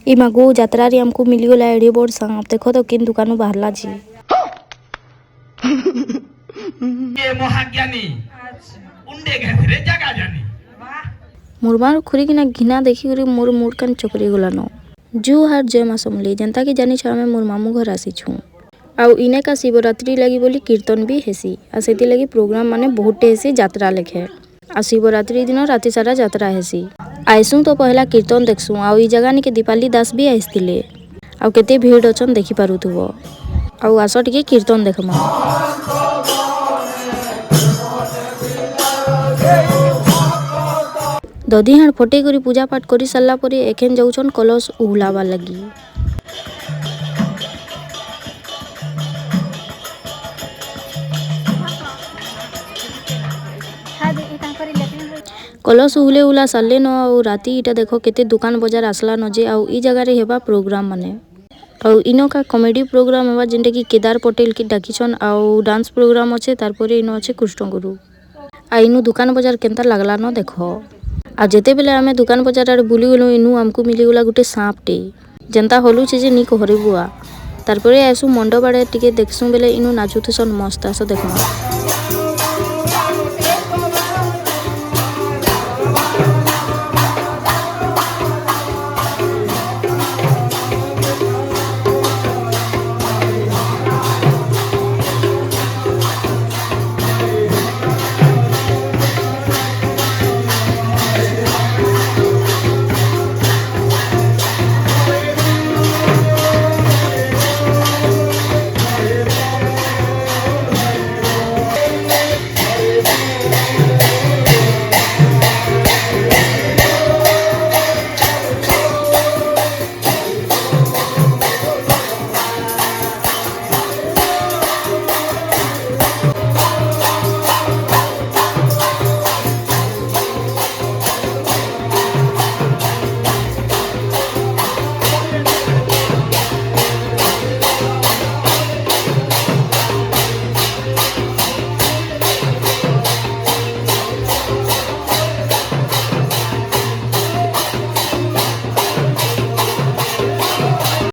ए मागो यात्रा रे हमको मिलिगला एड़े बड़ सांप देखो तो किन दुकान बाहरला जी ये महाज्ञानी उंडे घेरे जगा जानी मुरमार खुरी किना घिना देखी करी मोर मूड कान चकरी गला न जू हार जय मा समली जनता की जानी छा मोर मामू घर आसी छु आउ इने का शिवरात्रि लगी बोली कीर्तन भी हेसी आ सेति लगी प्रोग्राम माने बहुत हेसी यात्रा लेखे आ शिवरात्रि दिन राति सारा यात्रा हेसी आइसु तो पहला कीर्तन देखसु आउ ई जगह निके दीपाली दास भी आइसतिले आउ केते भीड़ अछन देखि पारुथुबो आउ आस टिके कीर्तन देखमा दधी हाण फटे करी पूजा पाठ करी सारला परे एखेन जाउछन कलश उहुलाबार लगी कलश उहुले उला सारले न आउ राति इटा देखो केते दुकान बजार आसला न जे आउ ई जगह रे हेबा प्रोग्राम माने आउ इनो का कॉमेडी प्रोग्राम हेबा जेंटे की केदार पटेल की डाकिछन आउ डांस प्रोग्राम अच्छे तार परे इनो अच्छे कृष्ण गुरु आ इनु दुकान बजार केनता लागला न देखो आ जेते बेले आमे दुकान बजार आड़े बुली गलु इनु हमको मिलीगला गुटे सांपटे जेनता हलुचे जे निक हरिबुआ तार परे आसु मंडप आड़े टिके देखसु बेले इनु नाचुथसन मस्त आस देखमा।